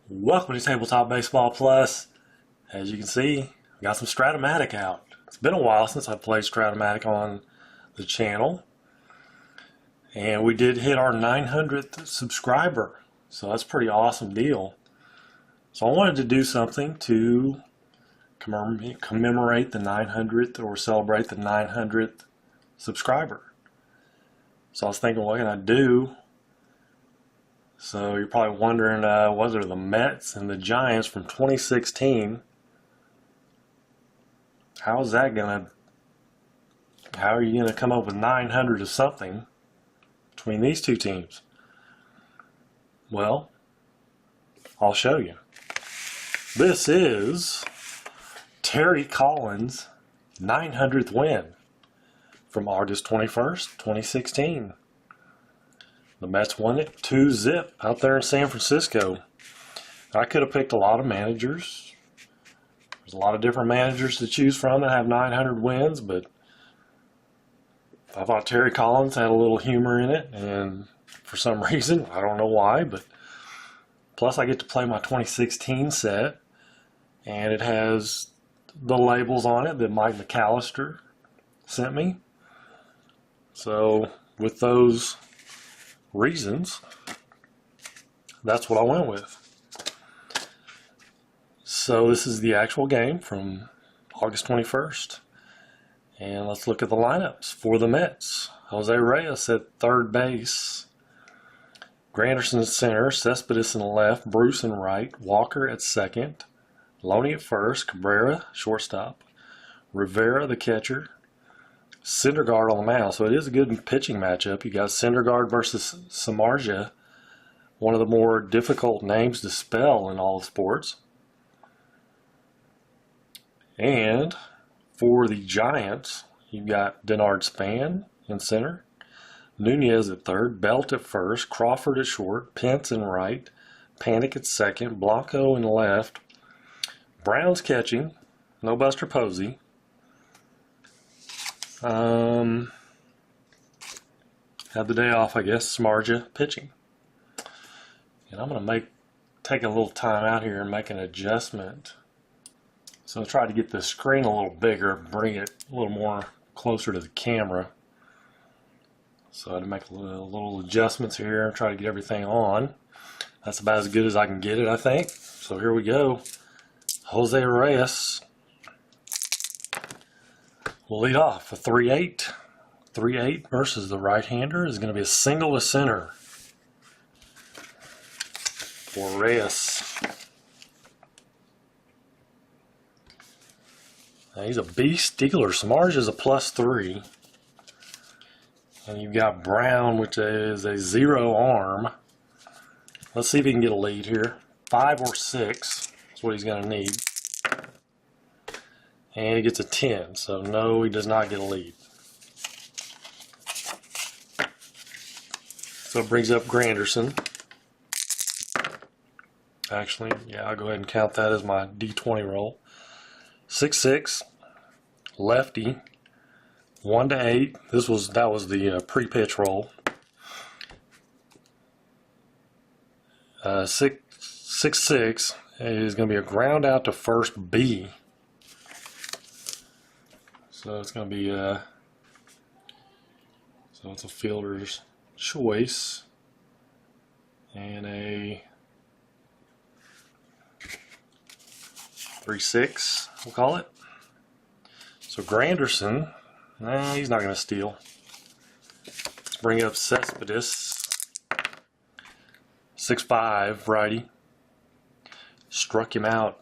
Welcome to Tabletop Baseball Plus. As you can see, I got some Strat-O-Matic out. It's been a while since I played Strat-O-Matic on the channel. And we did hit our 900th subscriber. So that's a pretty awesome deal. So I wanted to do something to commemorate the 900th or celebrate the 900th subscriber. So I was thinking, what can I do? So you're probably wondering, what are the Mets and the Giants from 2016? How are you gonna come up with 900 of something between these two teams? Well, I'll show you. This is Terry Collins' 900th win from August 21st, 2016. The Mets won it 2-0 out there in San Francisco. I could have picked a lot of managers. There's a lot of different managers to choose from that have 900 wins, but I thought Terry Collins had a little humor in it, and for some reason, I don't know why, but plus I get to play my 2016 set, and it has the labels on it that Mike McAllister sent me. So with those reasons, that's what I went with. So this is the actual game from August 21st. And let's look at the lineups for the Mets. Jose Reyes at third base. Granderson at center. Cespedes in left. Bruce in right. Walker at second. Loney at first. Cabrera, shortstop. Rivera, the catcher. Syndergaard on the mound, so it is a good pitching matchup. You got Syndergaard versus Samardzija, one of the more difficult names to spell in all of sports. And for the Giants, you've got Denard Span in center, Nunez at third, Belt at first, Crawford at short, Pence in right, Panic at second, Blanco in left, Brown's catching, no Buster Posey. Had the day off, I guess. Samardzija pitching. And I'm going to take a little time out here and make an adjustment. So I'll try to get the screen a little bigger, bring it a little more closer to the camera. So I had to make a little adjustments here and try to get everything on. That's about as good as I can get it, I think. So here we go. Jose Reyes will lead off a 3-8. 3-8 versus the right-hander is going to be a single to center for Reyes. Now he's a beast dealer. Samardzija is a +3. And you've got Brown, which is a 0 arm. Let's see if he can get a lead here. 5 or 6 is what he's going to need. And he gets a 10, so no, he does not get a lead. So it brings up Granderson. Actually, yeah, I'll go ahead and count that as my D20 roll. 6-6, lefty, 1-8. That was the pre-pitch roll. 6-6 is going to be a ground out to first B. So it's going to be so it's a fielder's choice and a 3-6, we'll call it. So Granderson, he's not going to steal. Let's bring up Cespedes, 6'5", righty. Struck him out.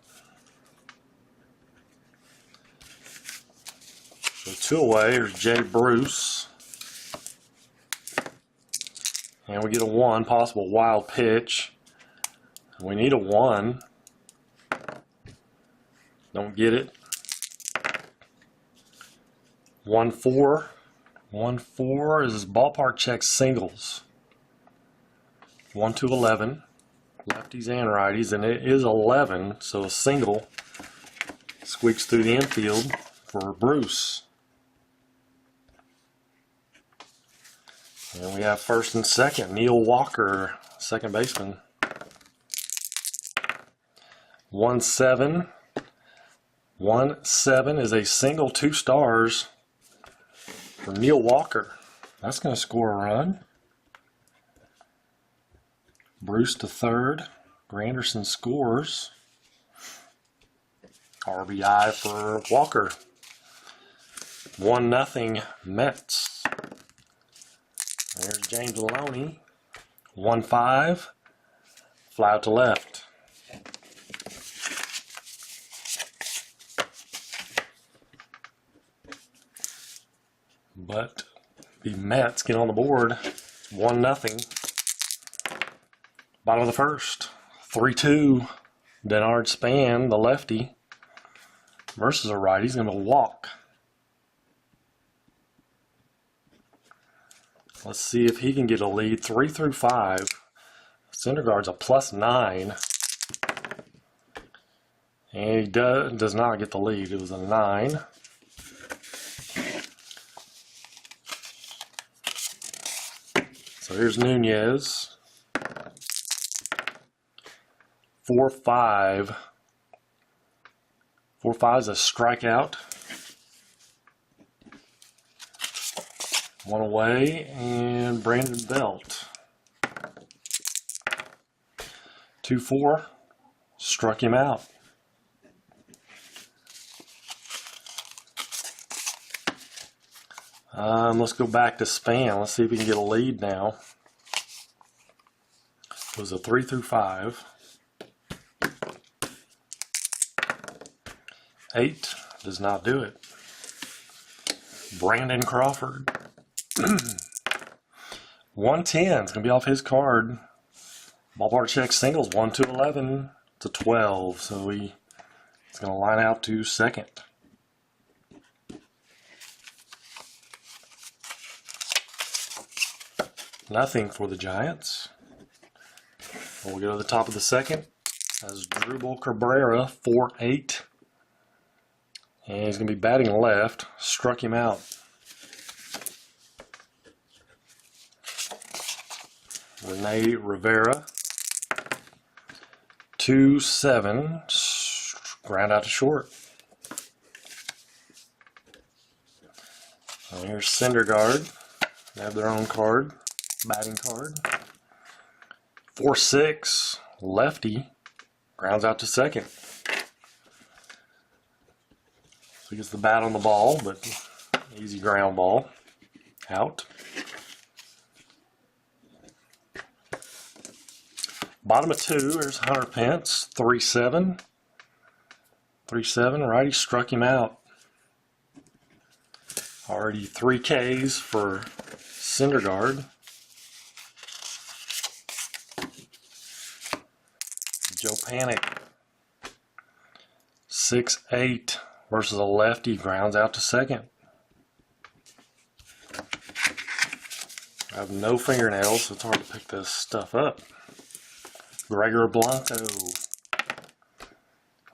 So 2 away, there's Jay Bruce. And we get a 1, possible wild pitch. We need a 1. Don't get it. 1-4. 1-4 is his ballpark check singles. 1-11. Lefties and righties, and it is 11, so a single squeaks through the infield for Bruce. And we have first and second. Neil Walker, second baseman. 1-7. 1-7 is a single 2 stars for Neil Walker. That's going to score a run. Bruce to third. Granderson scores. RBI for Walker. 1-0 Mets. There's James Maloney. 1-5. Fly out to left. But the Mets get on the board. 1-0. Bottom of the first. 3-2. Denard Span, the lefty, versus a righty. He's going to walk. Let's see if he can get a lead. 3 through 5. Syndergaard's a +9. And he does not get the lead. It was a 9. So here's Nunez. 4-5. 4-5 is a strikeout. 1 away, and Brandon Belt. 2-4, struck him out. Let's go back to Span. Let's see if we can get a lead now. It was a 3 through 5. 8 does not do it. Brandon Crawford. 110 is going to be off his card. Ballpark check singles 1-11 to 12. So he's going to line out to second. Nothing for the Giants. We'll go to the top of the second. As Drupal Cabrera, 4-8. And he's going to be batting left. Struck him out. Rene Rivera. 2-7. Ground out to short. And here's Syndergaard. They have their own card. Batting card. 4-6. Lefty. Grounds out to second. So he gets the bat on the ball, but easy ground ball. Out. Bottom of 2, there's Hunter Pence. 3-7. 3-7. Righty struck him out. Already 3 Ks for Syndergaard. Joe Panic. 6-8 versus a lefty. Grounds out to second. I have no fingernails, so it's hard to pick this stuff up. Gregor Blanco.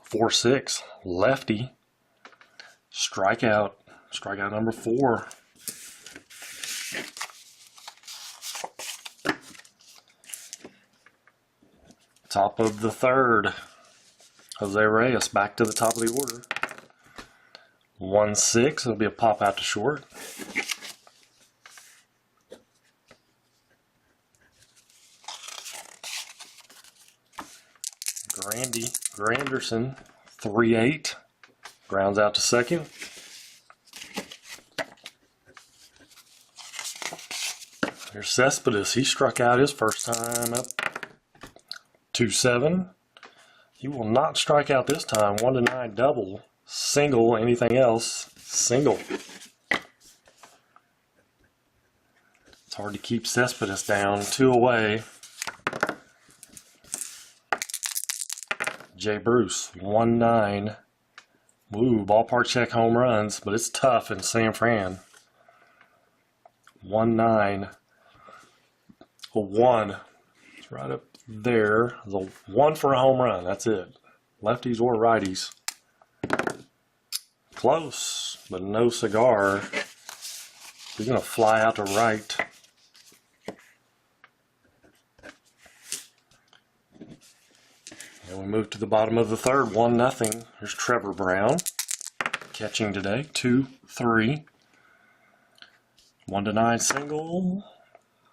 4-6. Lefty. Strikeout. Strikeout number 4. Top of the third. Jose Reyes back to the top of the order. 1-6. It'll be a pop out to short. Granderson. 3-8. Grounds out to second. Here's Cespedes. He struck out his first time up. 2-7. He will not strike out this time. 1-9 double. Single. Anything else? Single. It's hard to keep Cespedes down. 2 away. Jay Bruce. 1-9. Woo, ballpark check home runs, but it's tough in San Fran. 1-9. A 1. It's right up there. The 1 for a home run. That's it. Lefties or righties. Close, but no cigar. He's going to fly out to right. And we move to the bottom of the third, 1-0. Here's Trevor Brown catching today, 2-3. 1-9 single.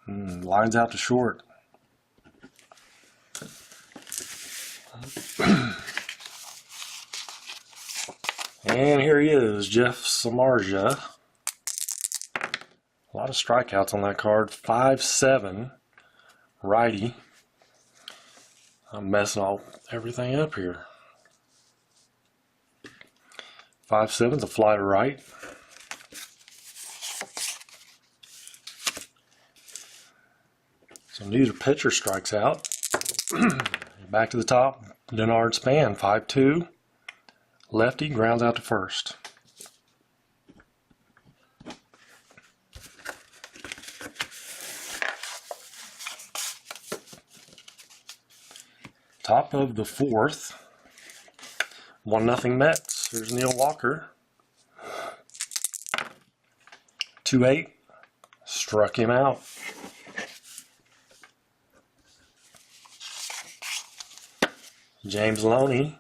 Lines out to short. And here he is, Jeff Samardzija. A lot of strikeouts on that card. 5-7, righty. I'm messing everything up here. 5-7's a fly to right. So neither pitcher strikes out. Back to the top. Denard Span, 5-2. Lefty grounds out to first. Top of the fourth. 1-0 Mets. Here's Neil Walker. 2-8. Struck him out. James Loney.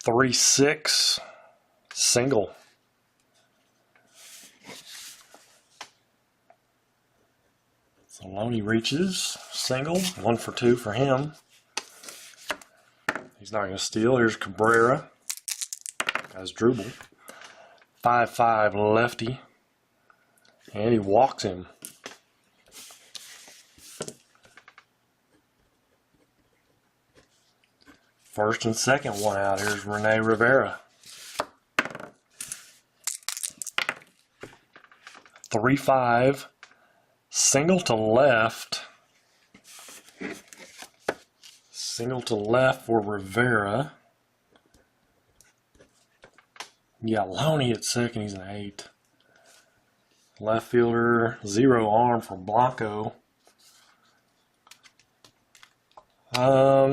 3-6. Single. So Loney reaches. Single. 1 for 2 for him. He's not going to steal. Here's Cabrera. Guy's dribble. 5-5 lefty. And he walks him. First and second one out. Here's Rene Rivera. 3-5. Single to left. Single to left for Rivera. Yeah, Loney at second. He's an 8. Left fielder, 0 arm for Blanco.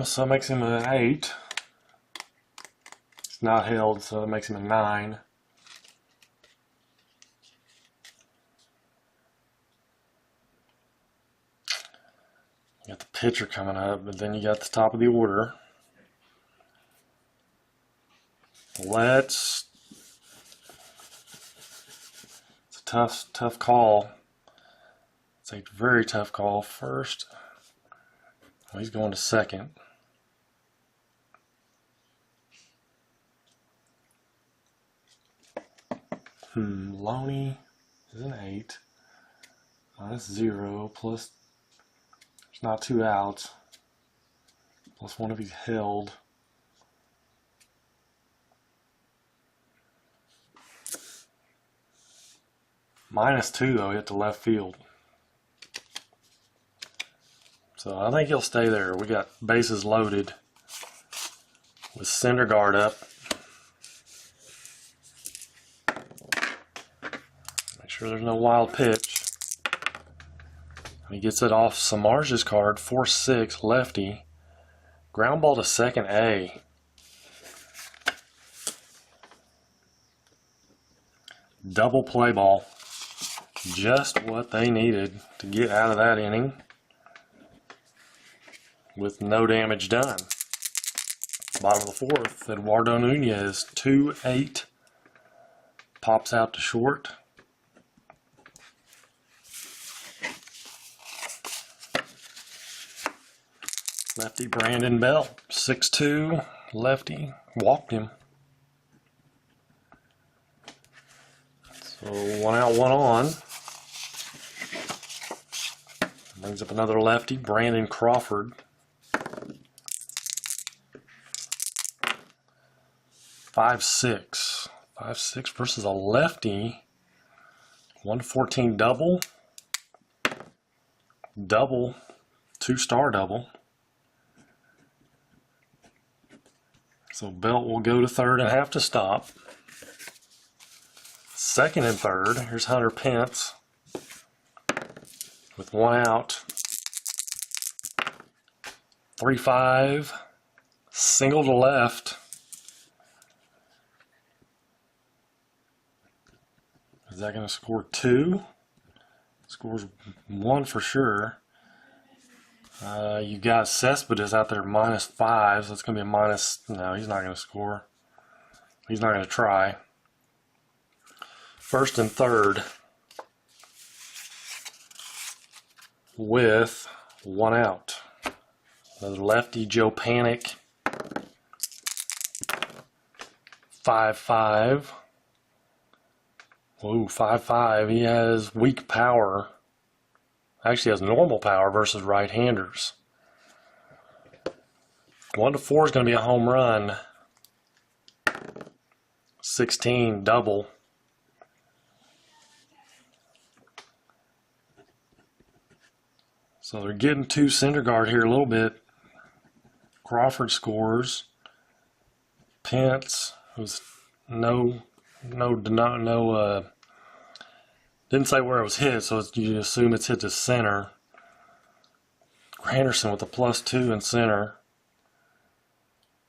So it makes him an 8. It's not held, so it makes him a 9. You got the pitcher coming up, but then you got the top of the order. It's a tough call. It's a very tough call. First. Well, he's going to second. Loney is an 8. That's 0 plus. There's not 2 outs. Plus 1 if he's held. -2 though, hit the left field. So I think he'll stay there. We got bases loaded with Syndergaard up. Make sure there's no wild pitch. He gets it off Samardzja's card, 4-6 lefty. Ground ball to second A. Double play ball. Just what they needed to get out of that inning. With no damage done. Bottom of the fourth, Eduardo Nunez, 2-8. Pops out to short. Lefty Brandon Belt, 6-2. Lefty, walked him. So 1 out, 1 on. Brings up another lefty, Brandon Crawford. 5-6. 5-6 versus a lefty. 114 double. Double. 2-star double. So Belt will go to third and have to stop. Second and third. Here's Hunter Pence. With 1 out. 3-5. Single to left. Is that going to score 2? Scores 1 for sure. You got Cespedes out there -5, so it's going to be a minus. No, he's not going to score. He's not going to try. First and third with 1 out. Another lefty, Joe Panic. 5-5. Ooh, 5-5. He has weak power. Actually has normal power versus right-handers. 1-4 is going to be a home run. 16 double. So they're getting to Syndergaard here a little bit. Crawford scores. Pence was didn't say where it was hit, so you assume it's hit to center. Granderson with a +2 in center.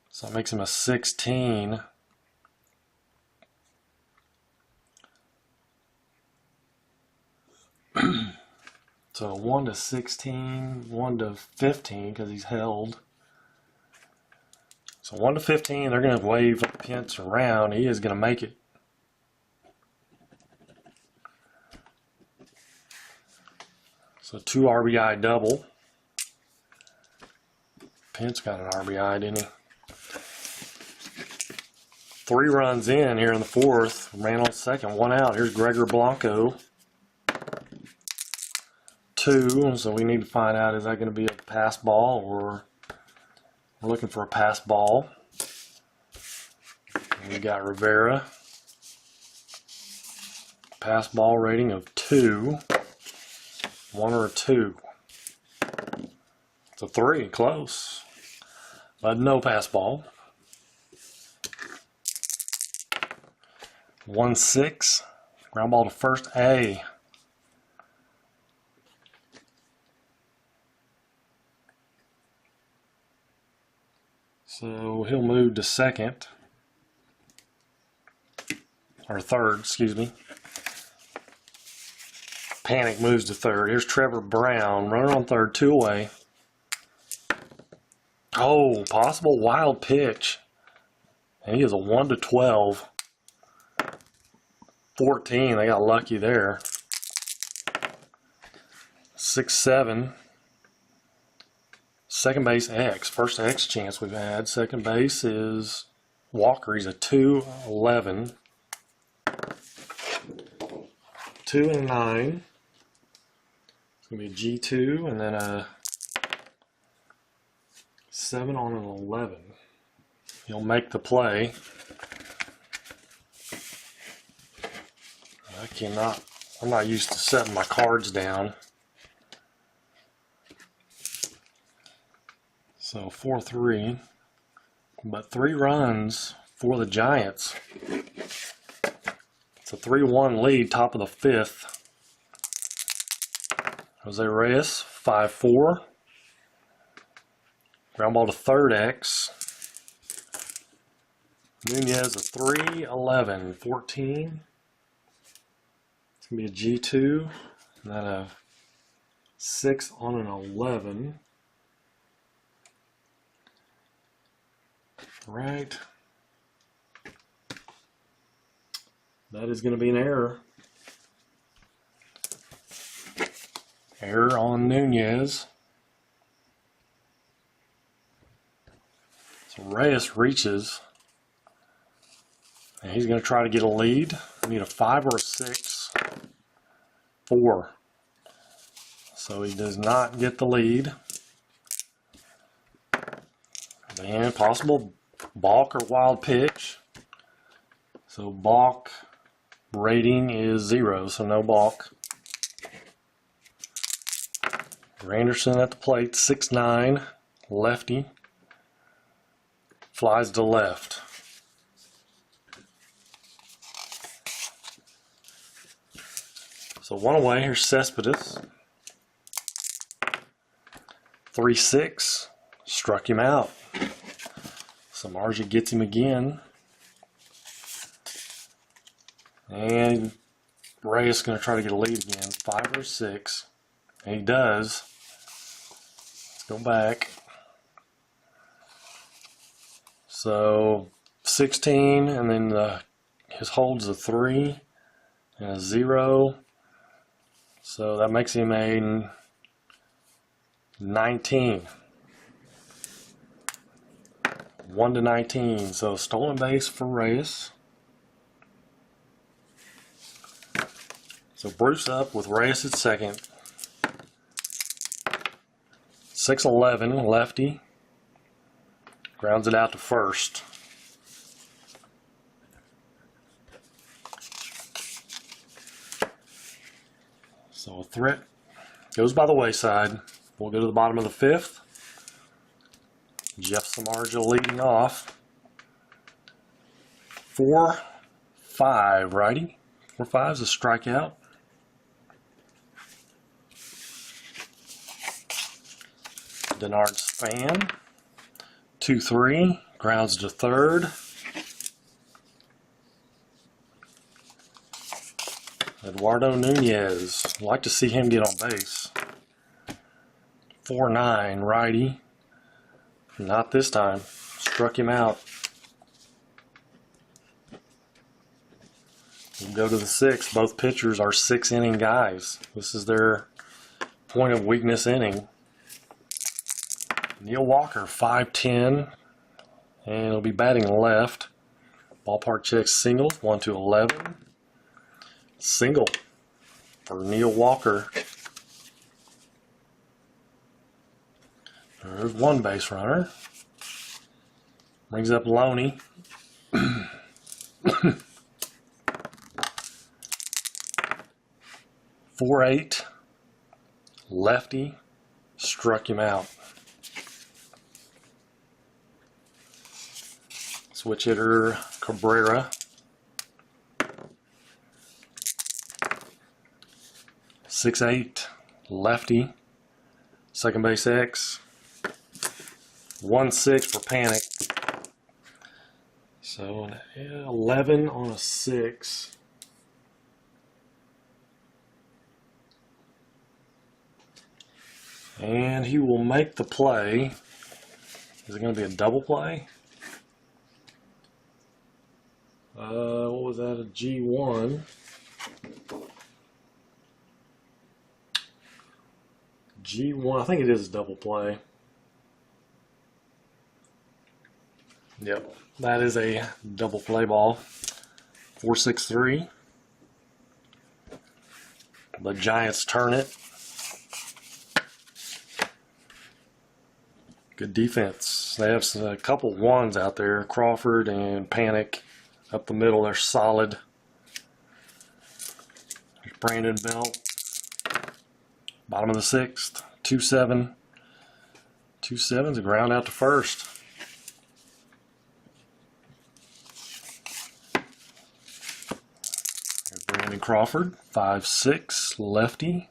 So it makes him a 16. So 1-16, 1-15 because he's held. So 1-15, they're going to wave Pence around. He is going to make it. So 2 RBI double. Pence got an RBI, didn't he? 3 runs in here in the 4th. Man on second, 1 out. Here's Gregor Blanco. 2, so we need to find out, is that going to be a pass ball, or we're looking for a pass ball. And we got Rivera. Pass ball rating of 2. 1 or a 2. It's a 3, close. But no pass ball. 1-6. Ground ball to first, A. So he'll move to second. Or third, excuse me. Panic moves to third. Here's Trevor Brown. Runner on third, 2 away. Oh, possible wild pitch. And he is a 1-12. 14. They got lucky there. 6-7. Second base X. First X chance we've had. Second base is Walker. He's a 2-11. 2 and 9. It's going to be a G2 and then a 7 on an 11. He'll make the play. I'm not used to setting my cards down. So 4-3. But 3 runs for the Giants. It's a 3-1 lead, top of the 5th. Jose Reyes, 5-4. Ground ball to third X. Nunez, a 3-11. 14. It's going to be a G2. And then a 6 on an 11. Right. That is going to be an error. Error on Nunez. So Reyes reaches. And he's going to try to get a lead. We need a 5 or a 6. 4. So he does not get the lead. And possible balk or wild pitch. So balk rating is 0, so no balk. Granderson at the plate, 6'9", lefty. Flies to left. So 1 away, here's Cespedes. 3-6, struck him out. Samardzija gets him again. And Reyes is going to try to get a lead again. 5 or 6. And he does. It's Go back. So 16, and then his hold's a 3 and a 0. So that makes him a 19. 1 to 19. So stolen base for Reyes. So Bruce up with Reyes at second. 6-11, lefty. Grounds it out to first. So a threat goes by the wayside. We'll go to the bottom of the fifth. Jeff Samardzija leading off. 4-5, righty. 4-5's a strikeout. Denard Span. 2-3, grounds to third. Eduardo Nunez, I'd like to see him get on base. 4-9, righty. Not this time. Struck him out. We'll go to the sixth. Both pitchers are 6-inning guys. This is their point of weakness inning. Neil Walker, 5-10, and he'll be batting left. Ballpark checks single, 1 to 11. Single for Neil Walker. There's one base runner. Brings up Loney. 4-8, lefty, struck him out. Switch hitter Cabrera. 6-8, lefty, second base X. 1-6 for Panic. So an 11 on a 6. And he will make the play. Is it going to be a double play? What was that? A G1. G1, I think it is a double play. Yep, that is a double play ball. 4-6-3. The Giants turn it. Good defense. They have a couple ones out there. Crawford and Panic up the middle. They're solid. There's Brandon Belt. Bottom of the sixth. 2-7. 2-7's a ground out to first. There's Brandon Crawford. 5-6. Lefty.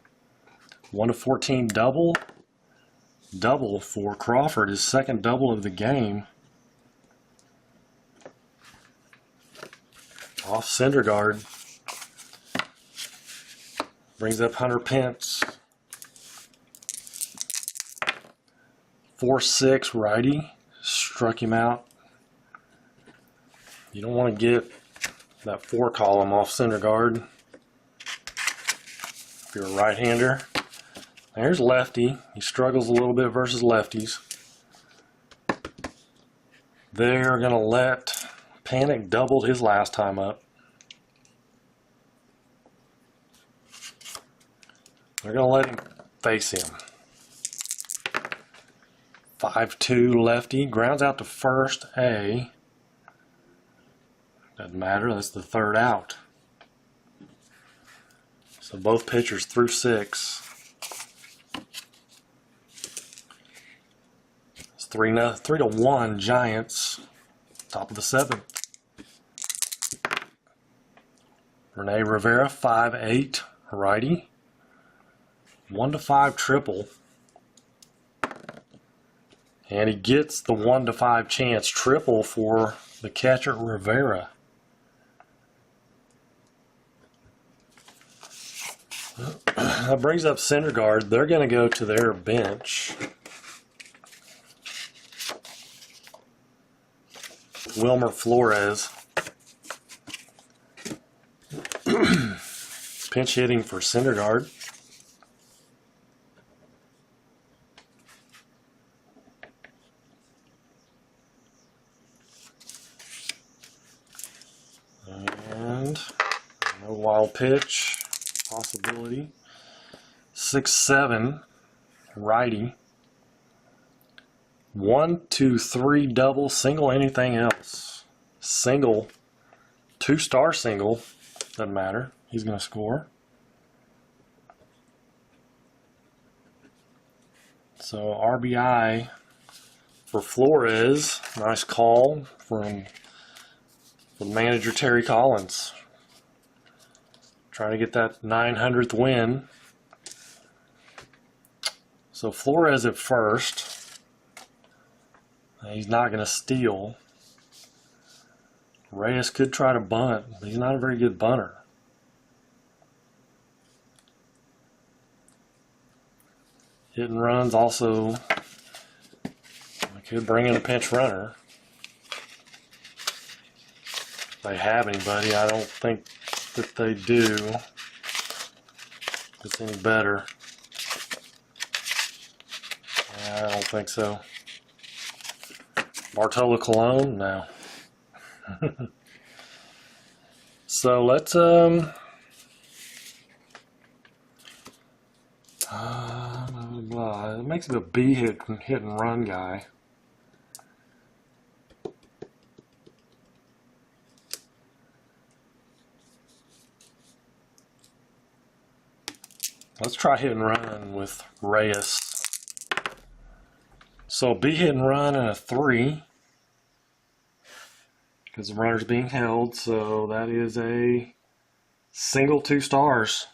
1 to 14 double. Double for Crawford, his second double of the game. Off Syndergaard. Brings up Hunter Pence. 4-6 righty. Struck him out. You don't want to get that 4 column off Syndergaard if you're a right-hander. There's lefty. He struggles a little bit versus lefties. They're going to let Panic doubled his last time up. They're going to let him face him. 5-2 lefty. Grounds out to first A. Doesn't matter. That's the third out. So both pitchers through 6. 3-1 Giants. Top of the 7th. Rene Rivera, 5-8 righty. 1 to 5 triple. And he gets the 1 to 5 chance triple for the catcher Rivera. That brings up Syndergaard. They're going to go to their bench. with Wilmer Flores. Pinch hitting for Syndergaard. And no wild pitch possibility. 6-7 righty. 1, 2, 3 double, single, anything else. Single, 2-star single, doesn't matter. He's going to score. So RBI for Flores. Nice call from manager Terry Collins. Trying to get that 900th win. So Flores at first. He's not going to steal. Reyes could try to bunt, but he's not a very good bunter. Hit and runs also. I could bring in a pinch runner. If they have anybody, I don't think that they do. If it's any better. I don't think so. Bartolo Colon? No. So let's it makes him a B hit and run guy. Let's try hit and run with Reyes. So B hit and run and a 3. Because the runner's being held, so that is a single 2 stars.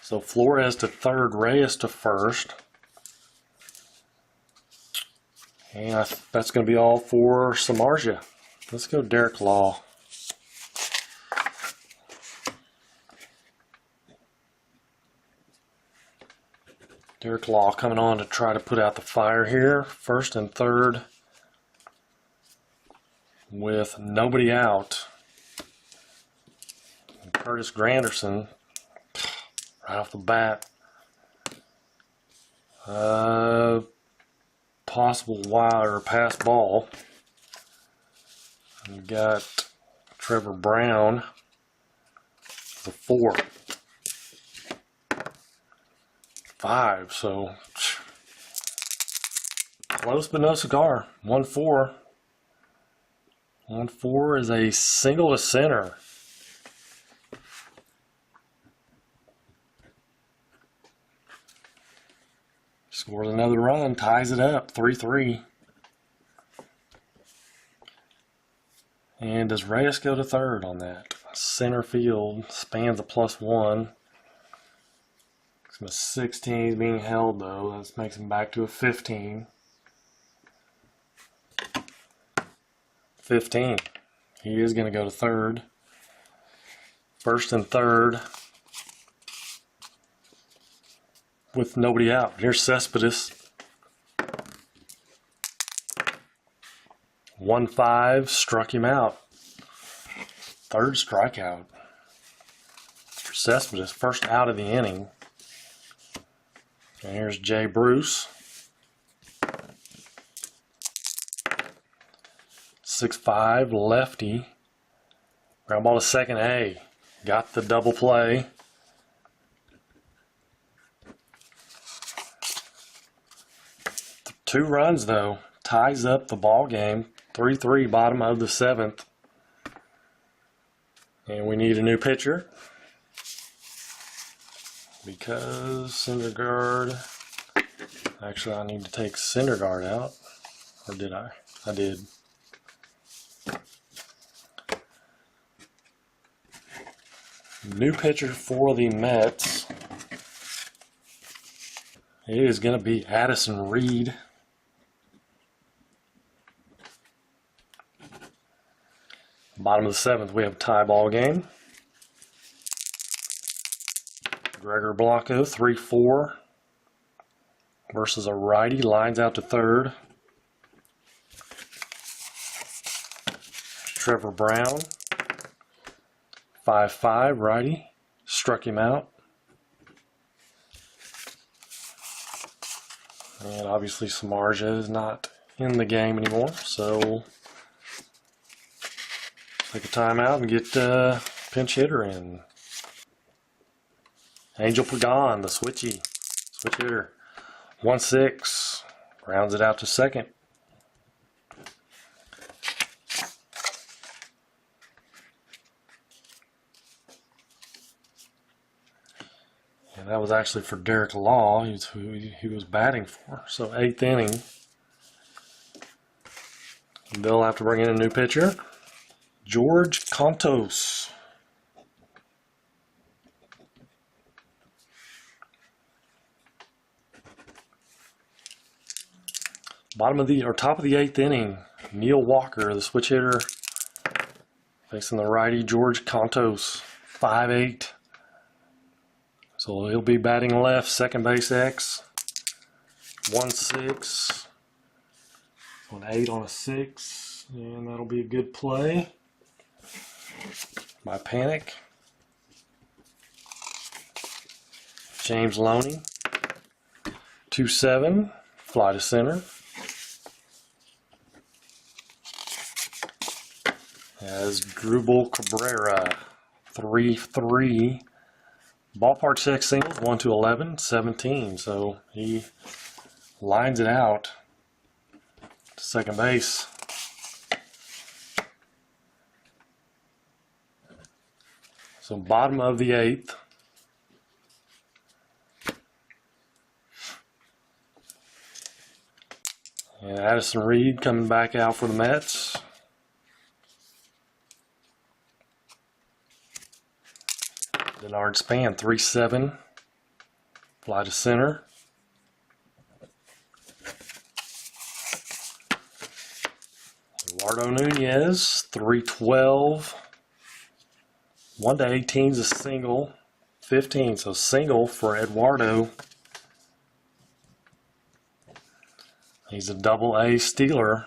So Flores to third, Reyes to first. And that's going to be all for Samardzija. Let's go Derek Law. Derek Law coming on to try to put out the fire here. First and third with nobody out. And Curtis Granderson right off the bat. Possible wild or pass ball. And we got Trevor Brown, the 4. 5, so close but no cigar. 1-4. 1-4 is a single to center. Scores another run, ties it up, 3-3. And does Reyes go to third on that? Center field spans a +1. 16 is being held though. That makes him back to a 15. 15. He is going to go to third. First and third with nobody out. Here's Cespedes. 1-5, struck him out. Third strikeout for Cespedes, first out of the inning. And here's Jay Bruce. 6'5", lefty. Ground ball to second A. Got the double play. Two runs though. Ties up the ball game. 3-3, bottom of the 7th. And we need a new pitcher. Because Syndergaard, actually I need to take Syndergaard out, or did I? I did. New pitcher for the Mets. It is going to be Addison Reed. Bottom of the 7th, we have a tie ball game. Gregor Blanco, 3-4. versus a righty. Lines out to third. Trevor Brown, 5'5", righty. Struck him out. And obviously Samardzija is not in the game anymore, so take a timeout and get pinch hitter in. Angel Pagan, the switch hitter, 1-6, rounds it out to second. And that was actually for Derek Law, who he was batting for. So 8th inning. They'll have to bring in a new pitcher, George Kontos. Top of the 8th inning, Neil Walker, the switch hitter, facing the righty George Kontos, 5'8". So he'll be batting left, second base X. 1-6. An 8 on a 6, and that'll be a good play by Panic. James Loney, 2-7, fly to center. As Drupal Cabrera, 3-3. Ballpark check singles, 1-11, 17. So he lines it out to second base. So bottom of the 8th. And Addison Reed coming back out for the Mets. Denard Span, 3-7, fly to center. Eduardo Nunez, 3-12, 1-18 is a single, 15, so single for Eduardo. He's a double-A stealer.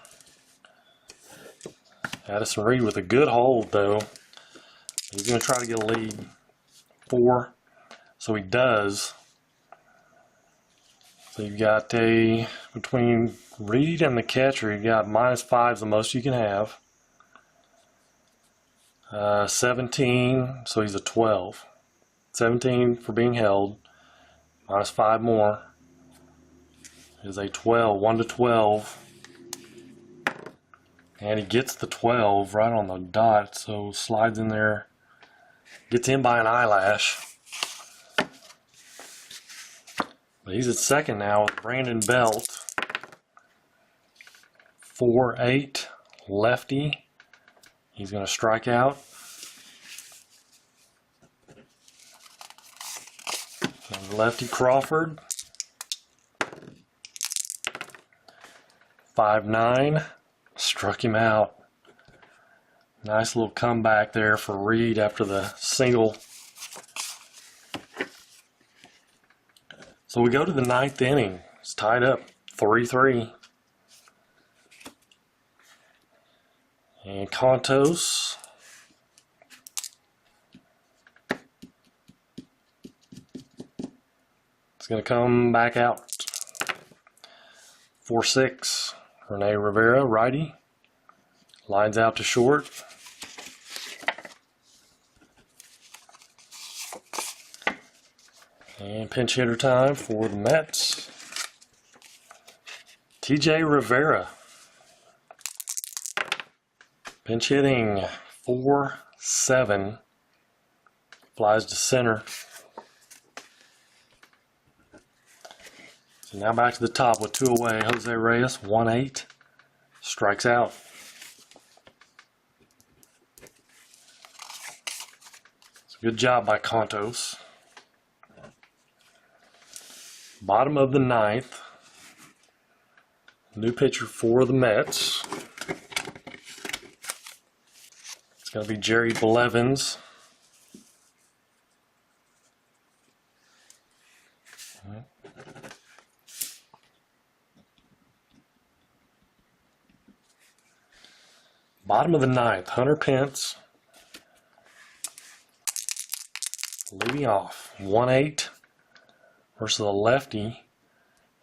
Addison Reed with a good hold, though. He's going to try to get a lead. 4, so he does. So you've got between Reed and the catcher, you've got -5 is the most you can have. 17, so he's a 12. 17 for being held, -5 more is a 12, 1-12. And he gets the 12 right on the dot, so slides in there. Gets in by an eyelash. But he's at second now with Brandon Belt. 4-8, lefty. He's going to strike out. And lefty Crawford. 5-9, struck him out. Nice little comeback there for Reed after the single. So we go to the 9th inning. It's tied up 3-3. And Kontos is going to come back out. 4-6. Rene Rivera, righty. Lines out to short. And pinch hitter time for the Mets. TJ Rivera. Pinch hitting, 4-7. Flies to center. So now back to the top with 2 away. Jose Reyes, 1-8. Strikes out. So good job by Kontos. Bottom of the 9th. New pitcher for the Mets. It's going to be Jerry Blevins. Bottom of the ninth, Hunter Pence leading off. 1-8 versus a lefty,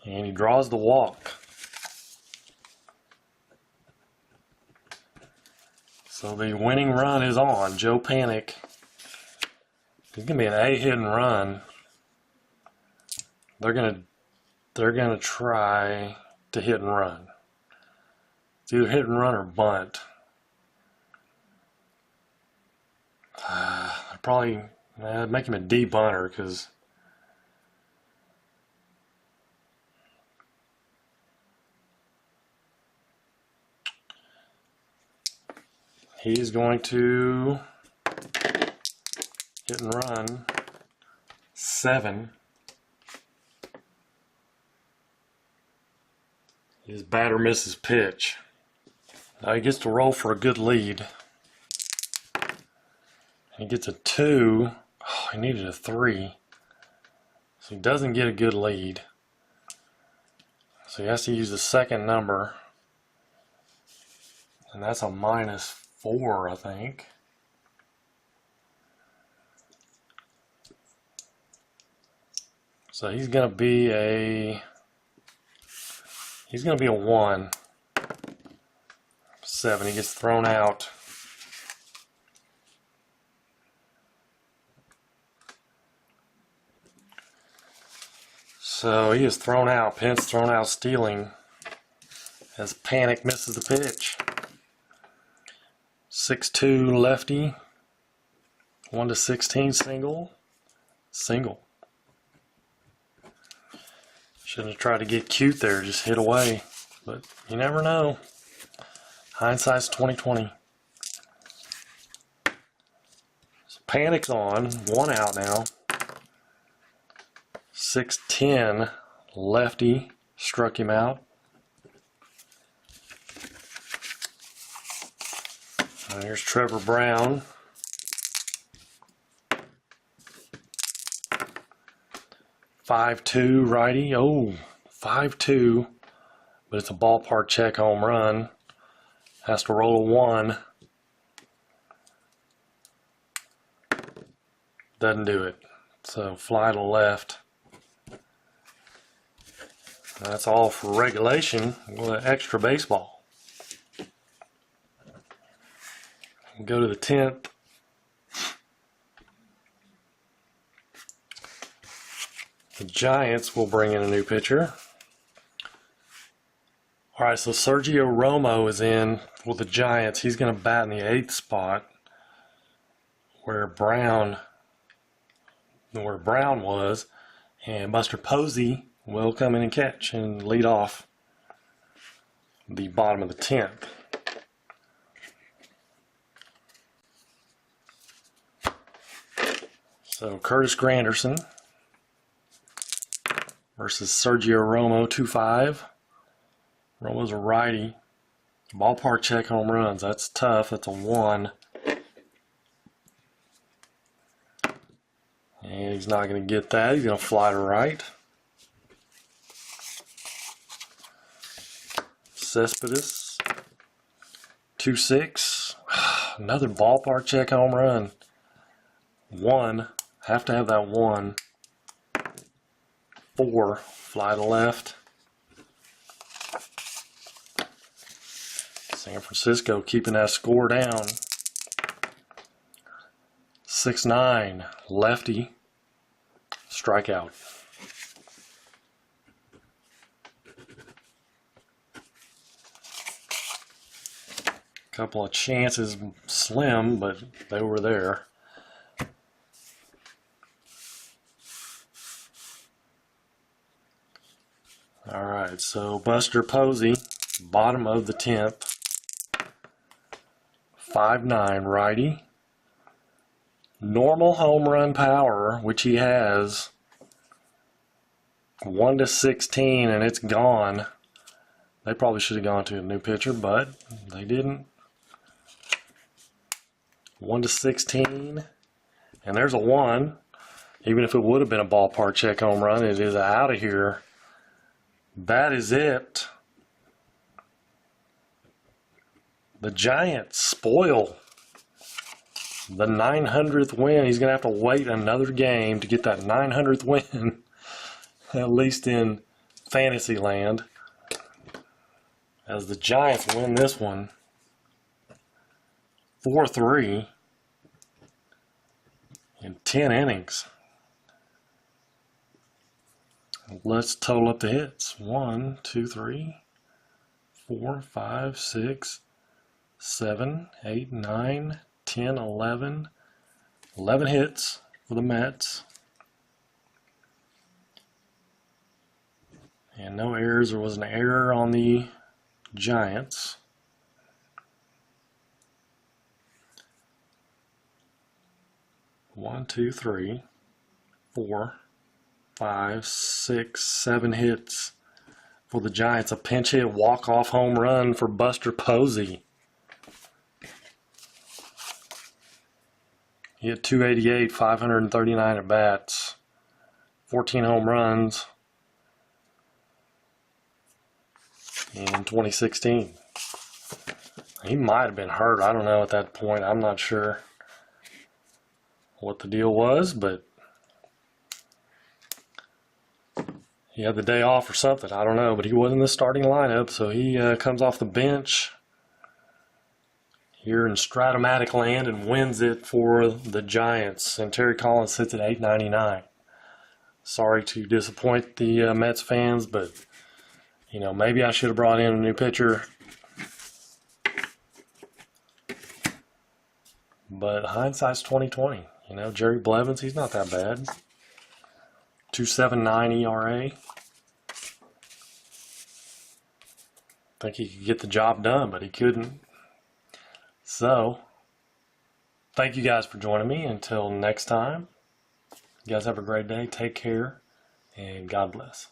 and he draws the walk. So the winning run is on. Joe Panik. It's gonna be an A hit and run. They're gonna try to hit and run. It's either hit and run or bunt. Probably make him a D bunter because he's going to hit and run 7. His batter misses pitch. Now he gets to roll for a good lead. He gets a 2. Oh, he needed a 3. So he doesn't get a good lead. So he has to use the second number. And that's a -4, I think. So he's gonna be a 1. 7. He gets thrown out. So he is thrown out. Pence thrown out stealing as Panik misses the pitch. 6-2 lefty. 1-16 single. Single. Shouldn't have tried to get cute there. Just hit away. But you never know. Hindsight's 20/20. So Panik's on. 1 out now. 6-10 lefty struck him out. And here's Trevor Brown. 5-2 righty. Oh, 5-2. But it's a ballpark check home run. Has to roll a 1. Doesn't do it. So fly to left. That's all for regulation with extra baseball. We'll go to the 10th. The Giants will bring in a new pitcher. All right, so Sergio Romo is in with the Giants. He's going to bat in the 8th spot where Brown was, and Buster Posey will come in and catch and lead off the bottom of the 10th. So Curtis Granderson versus Sergio Romo, 2-5. Romo's a righty. Ballpark check home runs. That's tough. That's a 1. And he's not going to get that. He's going to fly to right. Cespedes, 2-6. Another ballpark check home run. 1. Have to have that 1. 4. Fly to left. San Francisco keeping that score down. 6-9. Lefty. Strikeout. Couple of chances, slim, but they were there. All right, so Buster Posey, bottom of the 10th. 5-9 righty. Normal home run power, which he has. 1-16, and it's gone. They probably should have gone to a new pitcher, but they didn't. 1-16, and there's a 1. Even if it would have been a ballpark check home run, it is out of here. That is it. The Giants spoil the 900th win. He's going to have to wait another game to get that 900th win, at least in fantasy land, as the Giants win this one 4-3 in 10 innings. Let's total up the hits. 1, 2, 3, 4, 5, 6, 7, 8, 9, 10, 11. 11 hits for the Mets. And no errors. There was an error on the Giants. One, two, three, 4, 5, 6, 7 hits for the Giants. A pinch hit walk-off home run for Buster Posey. He had 288, 539 at bats, 14 home runs in 2016. He might have been hurt. I don't know at that point. I'm not sure what the deal was, but he had the day off or something. I don't know, but he wasn't in the starting lineup, so he comes off the bench here in Stratomatic land and wins it for the Giants. And Terry Collins sits at $8.99. Sorry to disappoint the Mets fans, but you know, maybe I should have brought in a new pitcher. But hindsight's 20/20. You know, Jerry Blevins, he's not that bad. 2.79 ERA. Think he could get the job done, but he couldn't. So, thank you guys for joining me. Until next time, you guys have a great day. Take care, and God bless.